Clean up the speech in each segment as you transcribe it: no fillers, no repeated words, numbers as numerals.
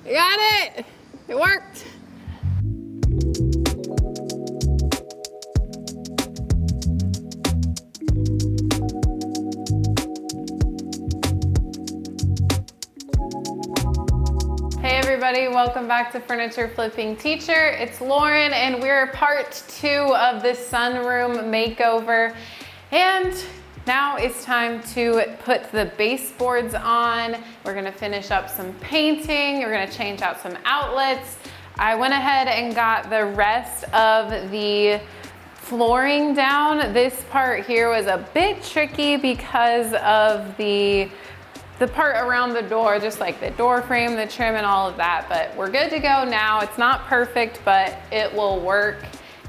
You got it. It worked. Hey everybody, welcome back to Furniture Flipping Teacher. It's Lauren and we're part 2 of the sunroom makeover. And now it's time to put the baseboards on. We're gonna finish up some painting. We're gonna change out some outlets. I went ahead and got the rest of the flooring down. This part here was a bit tricky because of the part around the door, just like the door frame, the trim and all of that, but we're good to go now. It's not perfect, but it will work.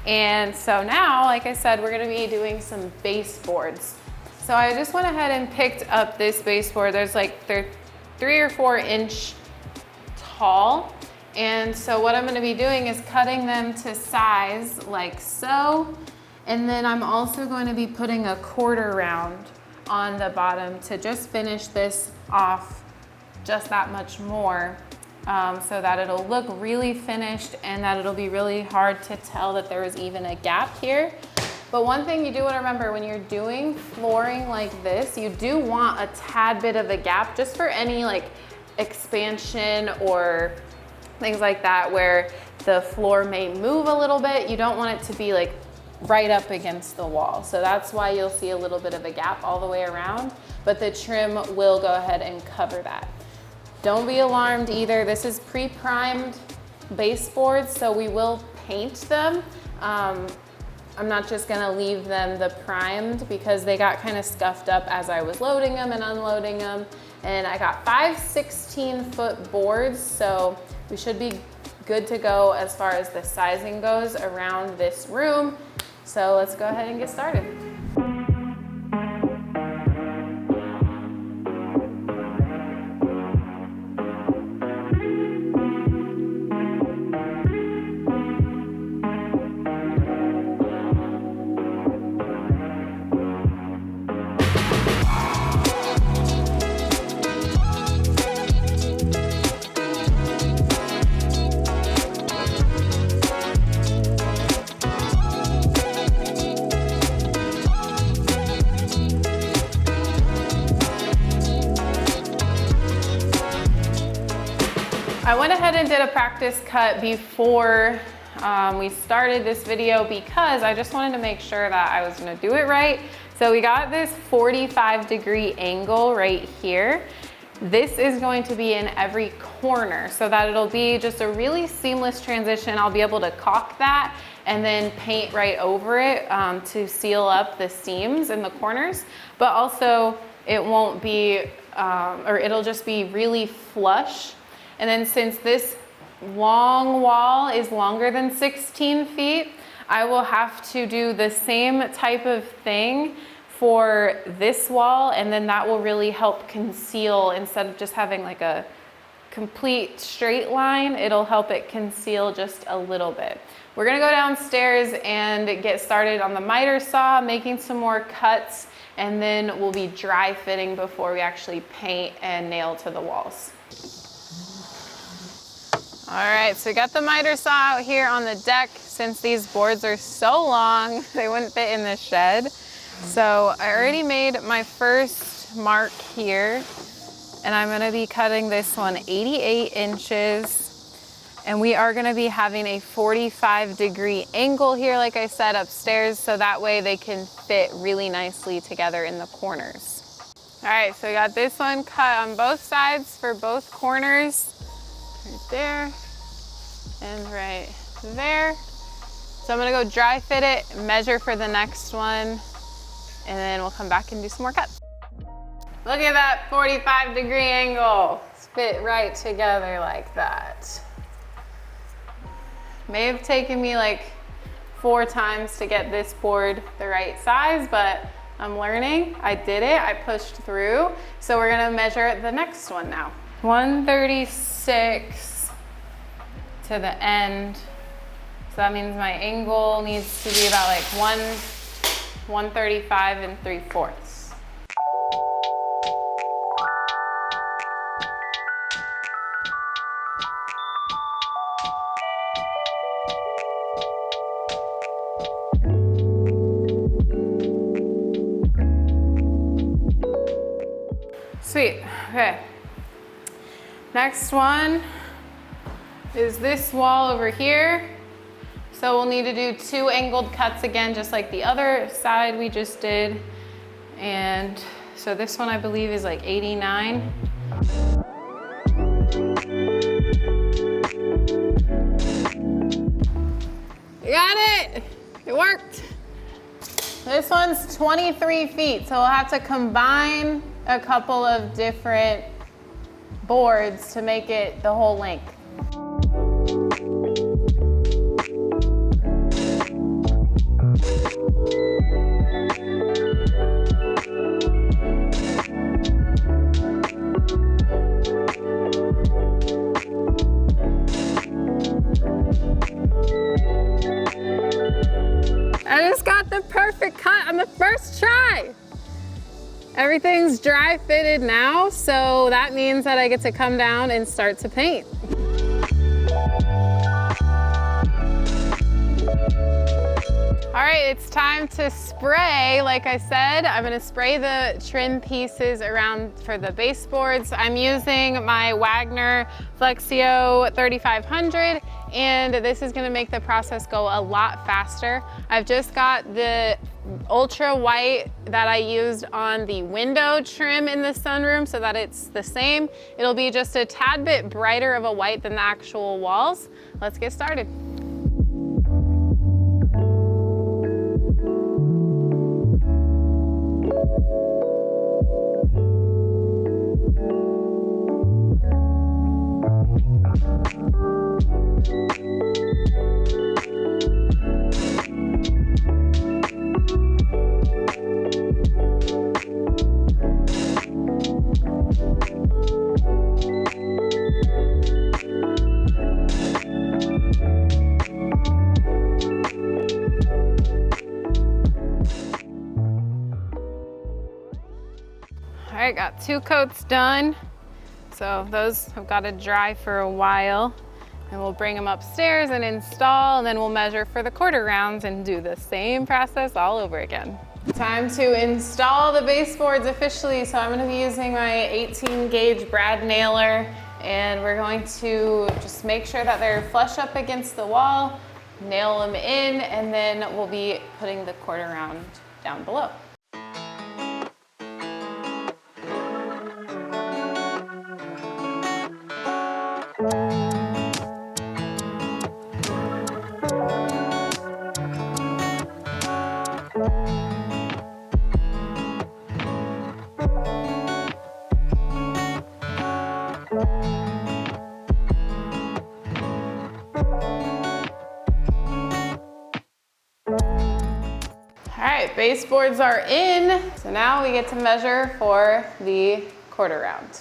And so now, like I said, we're gonna be doing some baseboards. So I just went ahead and picked up this baseboard. They're 3 or 4 inch tall. And so what I'm gonna be doing is cutting them to size like so. And then I'm also going to be putting a 1/4 round on the bottom to just finish this off just that much more so that it'll look really finished and that it'll be really hard to tell that there was even a gap here. But one thing you do want to remember when you're doing flooring like this, you do want a tad bit of a gap just for any like expansion or things like that where the floor may move a little bit. You don't want it to be like right up against the wall. So that's why you'll see a little bit of a gap all the way around, but the trim will go ahead and cover that. Don't be alarmed either. This is pre-primed baseboards, so we will paint them. I'm not just gonna leave them the primed because they got kind of scuffed up as I was loading them and unloading them. And I got 5 16-foot boards, so we should be good to go as far as the sizing goes around this room. So let's go ahead and get started. I went ahead and did a practice cut before we started this video because I just wanted to make sure that I was gonna do it right. So we got this 45-degree angle right here. This is going to be in every corner so that it'll be just a really seamless transition. I'll be able to caulk that and then paint right over it to seal up the seams in the corners, but also it won't be, or it'll just be really flush. And then since this long wall is longer than 16 feet, I will have to do the same type of thing for this wall, and then that will really help conceal, instead of just having like a complete straight line, it'll help it conceal just a little bit. We're gonna go downstairs and get started on the miter saw, making some more cuts, and then we'll be dry fitting before we actually paint and nail to the walls. All right, so we got the miter saw out here on the deck. Since these boards are so long, they wouldn't fit in the shed. So I already made my first mark here, and I'm gonna be cutting this one 88 inches. And we are gonna be having a 45-degree angle here, like I said, upstairs, so that way they can fit really nicely together in the corners. All right, so we got this one cut on both sides for both corners. Right there and right there. So I'm gonna go dry fit it, measure for the next one, and then we'll come back and do some more cuts. Look at that 45-degree angle. It's fit right together like that. May have taken me like 4 times to get this board the right size, but I'm learning. I did it, I pushed through. So we're gonna measure the next one now. 136 to the end. So that means my angle needs to be about like 135 3/4. Okay. Next one is this wall over here. So we'll need to do 2 angled cuts again, just like the other side we just did. And so this one I believe is like 89. You got it! It worked. This one's 23 feet, so we'll have to combine a couple of different boards to make it the whole length. I just got the perfect cut on the first try. Everything's dry fitted now, so that means that I get to come down and start to paint. All right, it's time to spray. Like I said, I'm gonna spray the trim pieces around for the baseboards. I'm using my Wagner Flexio 3500, and this is gonna make the process go a lot faster. I've just got the ultra white that I used on the window trim in the sunroom so that it's the same. It'll be just a tad bit brighter of a white than the actual walls. Let's get started. All right, got 2 coats done. So those have got to dry for a while, and we'll bring them upstairs and install, and then we'll measure for the quarter rounds and do the same process all over again. Time to install the baseboards officially. So I'm going to be using my 18 gauge brad nailer, and we're going to just make sure that they're flush up against the wall, nail them in, and then we'll be putting the quarter round down below. All right, baseboards are in. So now we get to measure for the quarter round.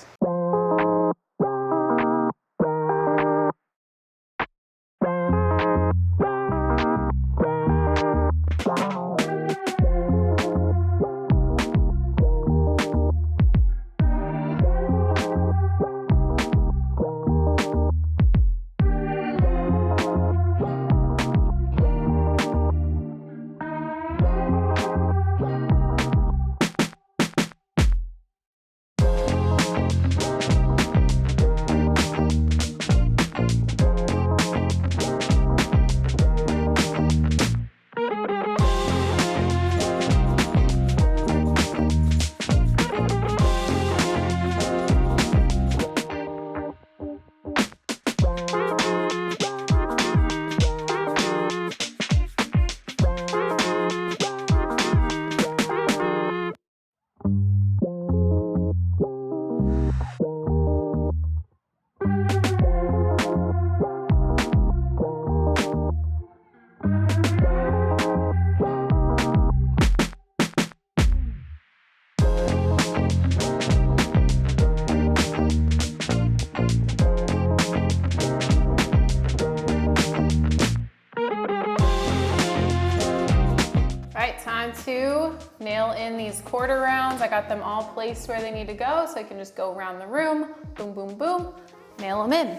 To nail in these quarter rounds. I got them all placed where they need to go, so I can just go around the room, boom, boom, boom, nail them in.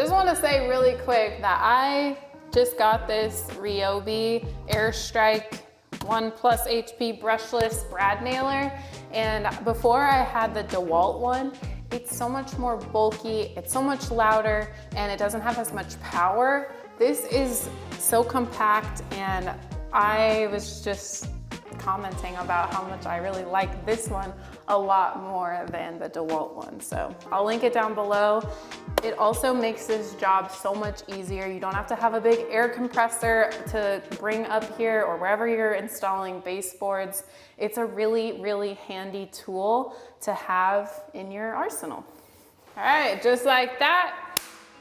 just want to say really quick that I just got this Ryobi Airstrike 1+ HP brushless brad nailer, and before I had the DeWalt one, it's so much more bulky, it's so much louder, and it doesn't have as much power. This is so compact, and I was just commenting about how much I really like this one a lot more than the DeWalt one. So I'll link it down below. It also makes this job so much easier. You don't have to have a big air compressor to bring up here or wherever you're installing baseboards. It's a really, really handy tool to have in your arsenal. All right, just like that,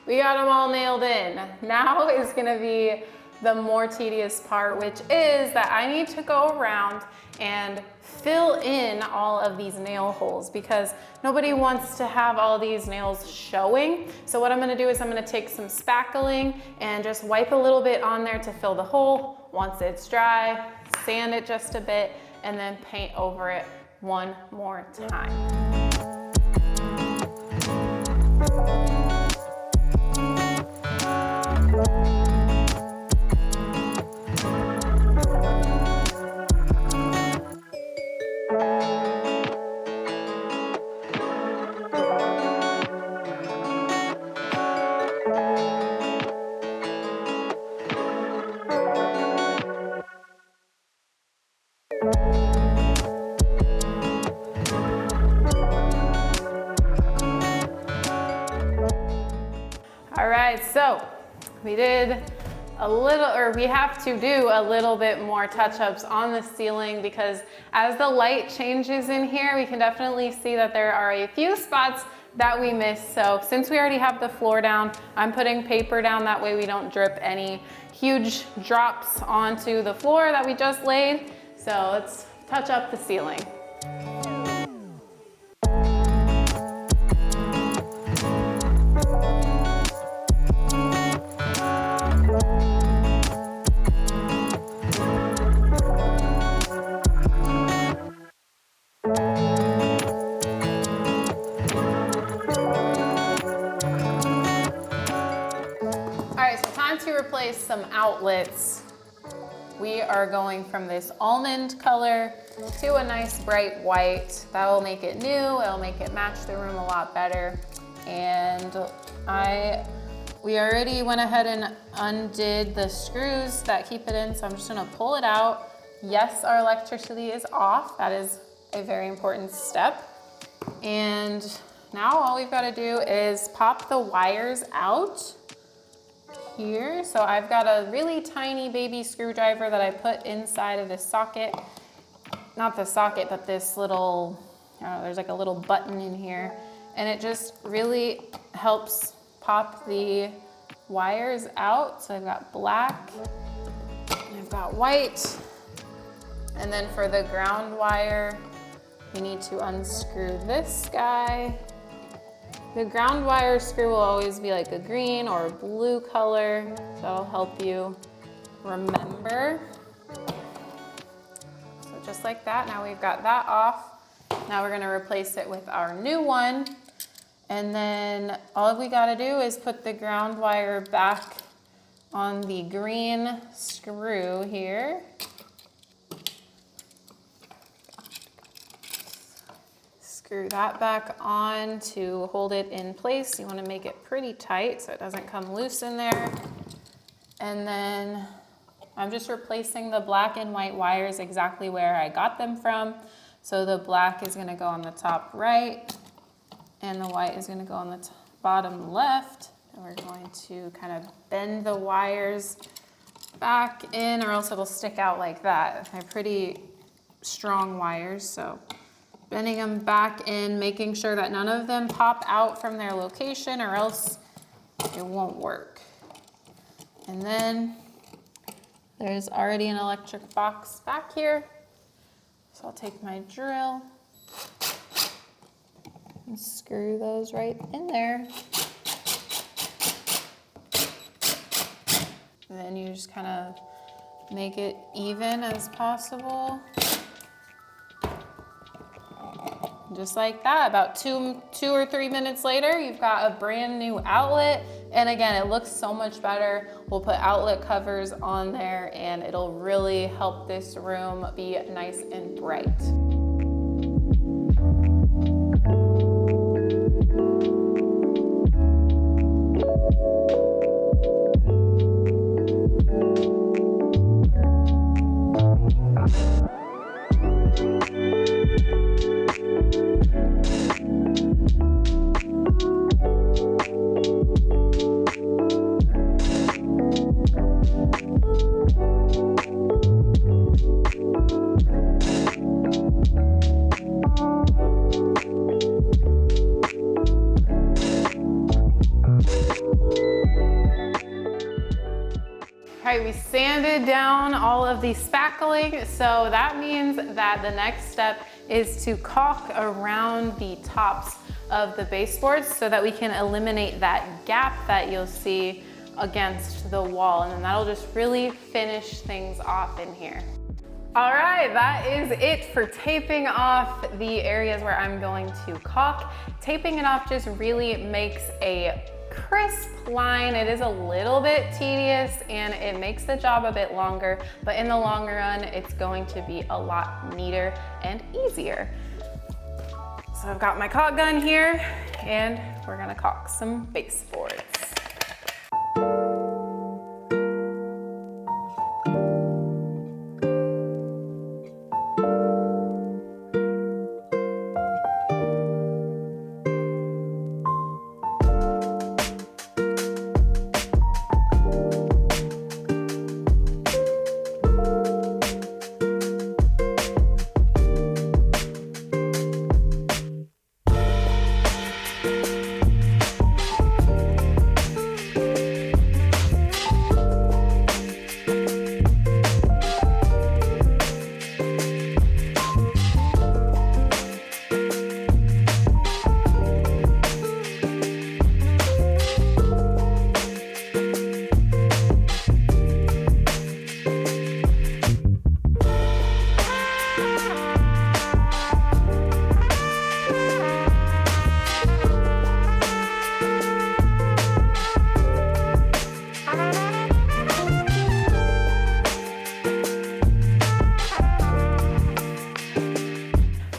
we got them all nailed in. Now is gonna be the more tedious part, which is that I need to go around and fill in all of these nail holes because nobody wants to have all these nails showing. So what I'm gonna do is I'm gonna take some spackling and just wipe a little bit on there to fill the hole. Once it's dry, sand it just a bit, and then paint over it one more time. All right, so we did a little, or we have to do a little bit more touch-ups on the ceiling because as the light changes in here, we can definitely see that there are a few spots that we missed. So since we already have the floor down, I'm putting paper down, that way we don't drip any huge drops onto the floor that we just laid. So let's touch up the ceiling. To replace some outlets, we are going from this almond color to a nice bright white. That will make it new, it'll make it match the room a lot better. And we already went ahead and undid the screws that keep it in, so I'm just gonna pull it out. Yes, our electricity is off. That is a very important step. And now all we've got to do is pop the wires out here. So I've got a really tiny baby screwdriver that I put inside of this socket. Not the socket, but this little, there's like a little button in here. And it just really helps pop the wires out. So I've got black, and I've got white. And then for the ground wire, we need to unscrew this guy. The ground wire screw will always be like a green or a blue color, so that'll help you remember. So just like that, now we've got that off. Now we're gonna replace it with our new one. And then all we gotta do is put the ground wire back on the green screw here. Screw that back on to hold it in place. You want to make it pretty tight so it doesn't come loose in there. And then I'm just replacing the black and white wires exactly where I got them from. So the black is going to go on the top right and the white is going to go on the bottom left. And we're going to kind of bend the wires back in, or else it'll stick out like that. They're pretty strong wires, so bending them back in, making sure that none of them pop out from their location, or else it won't work. And then there's already an electric box back here. So I'll take my drill and screw those right in there. And then you just kind of make it even as possible. Just like that, about two or 3 minutes later, you've got a brand new outlet And again, it looks so much better. We'll put outlet covers on there and it'll really help this room be nice and bright. All right, we sanded down all of the spackling, so that means that the next step is to caulk around the tops of the baseboards so that we can eliminate that gap that you'll see against the wall, and then that'll just really finish things off in here. All right, that is it for taping off the areas where I'm going to caulk. Taping it off just really makes a crisp line. It is a little bit tedious and it makes the job a bit longer, but in the long run, it's going to be a lot neater and easier. So I've got my caulk gun here and we're gonna caulk some baseboards.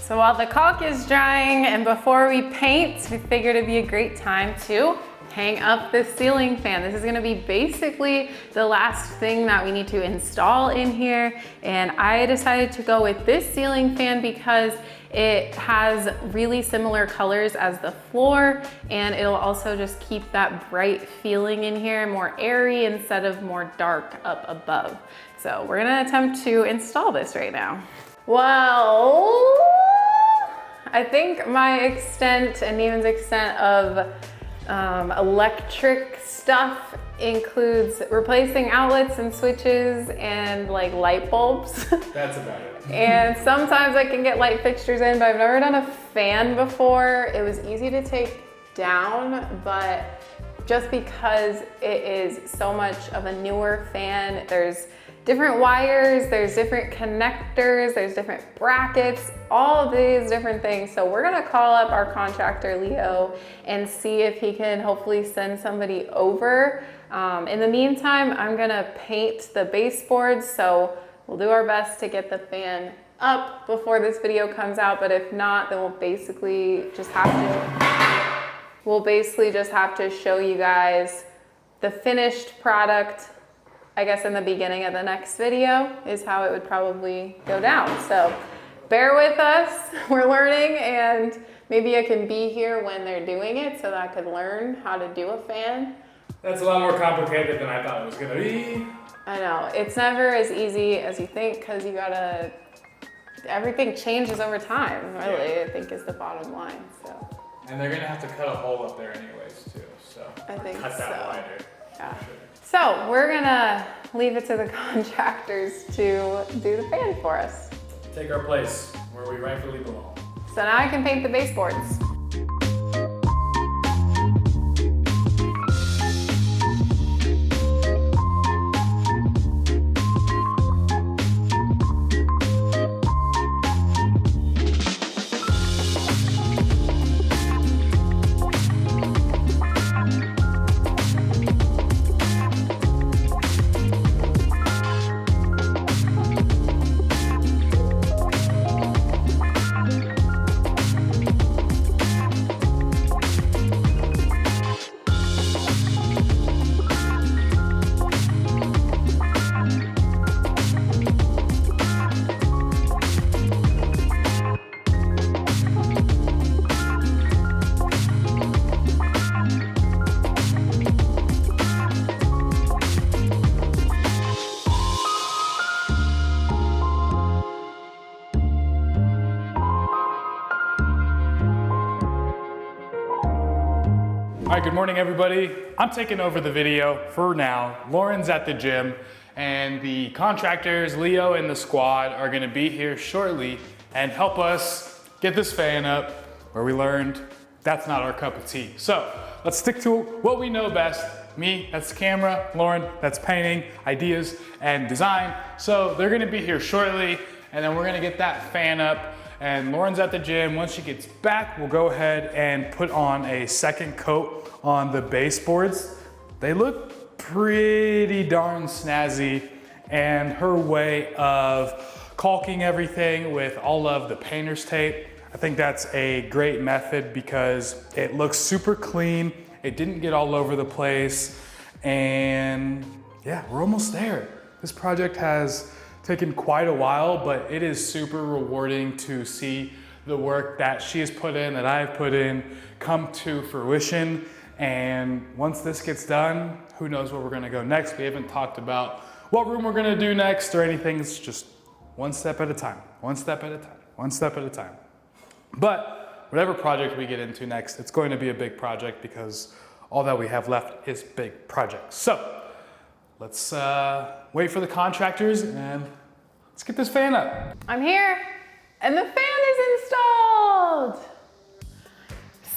So while the caulk is drying and before we paint, we figured it'd be a great time to hang up the ceiling fan. This is gonna be basically the last thing that we need to install in here. And I decided to go with this ceiling fan because it has really similar colors as the floor, and it'll also just keep that bright feeling in here, more airy instead of more dark up above. So we're gonna attempt to install this right now. Well, I think my extent and Neiman's extent of electric stuff includes replacing outlets and switches and like light bulbs. That's about it. And sometimes I can get light fixtures in, but I've never done a fan before. It was easy to take down, but just because it is so much of a newer fan, there's different wires, there's different connectors, there's different brackets, all of these different things. So we're gonna call up our contractor, Leo, and see if he can hopefully send somebody over. In the meantime, I'm gonna paint the baseboards, so we'll do our best to get the fan up before this video comes out, but if not, then we'll basically just have to show you guys the finished product, I guess in the beginning of the next video is how it would probably go down. So bear with us, we're learning, and maybe I can be here when they're doing it so that I could learn how to do a fan. That's a lot more complicated than I thought it was gonna be. I know, it's never as easy as you think because you gotta, everything changes over time, really, I think is the bottom line, so. And they're gonna have to cut a hole up there anyways too, so. I think cut that so. wider. Yeah. Sure. So we're gonna leave it to the contractors to do the fan for us. Take our place where we rightfully belong. So now I can paint the baseboards. All right, good morning everybody. I'm taking over the video for now. Lauren's at the gym and the contractors, Leo and the squad, are gonna be here shortly and help us get this fan up where we learned that's not our cup of tea. So let's stick to what we know best. Me, that's camera, Lauren, that's painting, ideas, and design. So they're gonna be here shortly and then we're gonna get that fan up. And Lauren's at the gym. Once she gets back, we'll go ahead and put on a second coat on the baseboards. They look pretty darn snazzy, and her way of caulking everything with all of the painter's tape, I think that's a great method because it looks super clean. It didn't get all over the place, and yeah, we're almost there. This project has taken quite a while, but it is super rewarding to see the work that she has put in, that I've put in, come to fruition. And once this gets done, who knows where we're gonna go next. We haven't talked about what room we're gonna do next or anything. It's just one step at a time, one step at a time, one step at a time. But whatever project we get into next, it's going to be a big project because all that we have left is big projects. So let's wait for the contractors and let's get this fan up. I'm here and the fan is installed.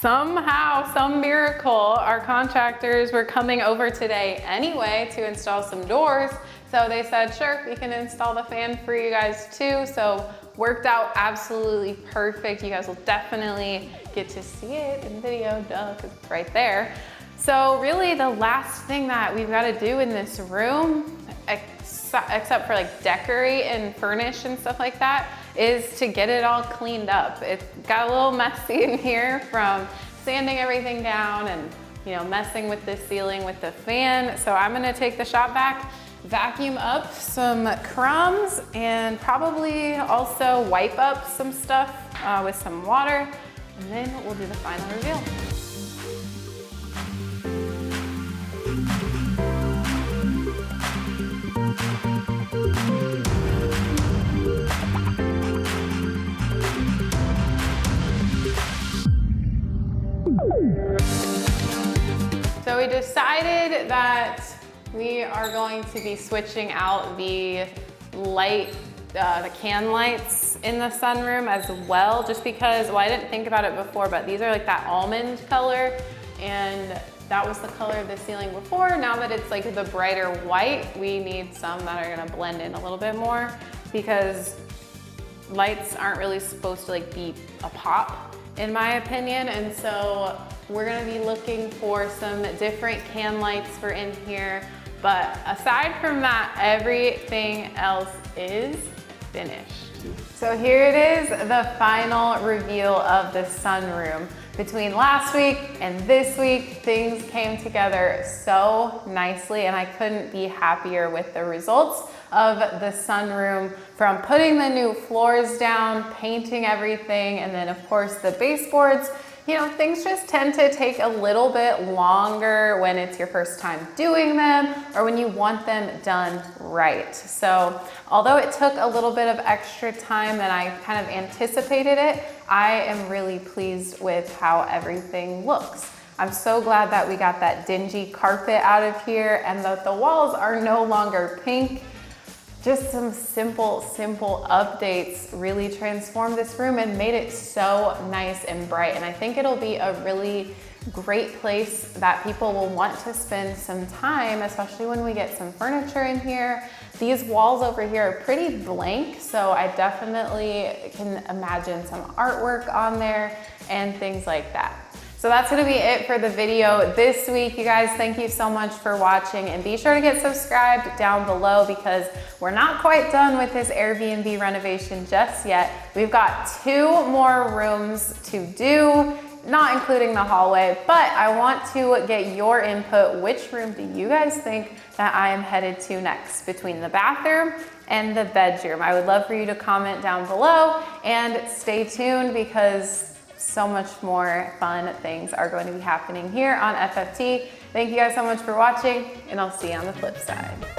Somehow, some miracle, our contractors were coming over today anyway to install some doors. So they said, sure, we can install the fan for you guys too. So worked out absolutely perfect. You guys will definitely get to see it in video, duh, because it's right there. So really the last thing that we've got to do in this room, except for like decorate and furnish and stuff like that, is to get it all cleaned up. It got a little messy in here from sanding everything down and messing with the ceiling with the fan. So I'm gonna take the shop vac, vacuum up some crumbs, and probably also wipe up some stuff with some water, and then we'll do the final reveal. So we decided that we are going to be switching out the light, the can lights in the sunroom as well, just because, well, I didn't think about it before, but these are like that almond color, and that was the color of the ceiling before. Now that it's like the brighter white, we need some that are gonna blend in a little bit more because lights aren't really supposed to like be a pop, in my opinion. And so we're gonna be looking for some different can lights for in here. But aside from that, everything else is finished. So here it is, the final reveal of the sunroom. Between last week and this week, things came together so nicely, and I couldn't be happier with the results of the sunroom, from putting the new floors down, painting everything, and then of course the baseboards. Things just tend to take a little bit longer when it's your first time doing them or when you want them done right. So although it took a little bit of extra time than I kind of anticipated it, I am really pleased with how everything looks. I'm so glad that we got that dingy carpet out of here and that the walls are no longer pink. Just some simple updates really transformed this room and made it so nice and bright. And I think it'll be a really great place that people will want to spend some time, especially when we get some furniture in here. These walls over here are pretty blank, so I definitely can imagine some artwork on there and things like that. So that's gonna be it for the video this week. You guys, thank you so much for watching, and be sure to get subscribed down below because we're not quite done with this Airbnb renovation just yet. We've got 2 more rooms to do, not including the hallway, but I want to get your input. Which room do you guys think that I am headed to next between the bathroom and the bedroom? I would love for you to comment down below, and stay tuned because so much more fun things are going to be happening here on FFT. Thank you guys so much for watching, and I'll see you on the flip side.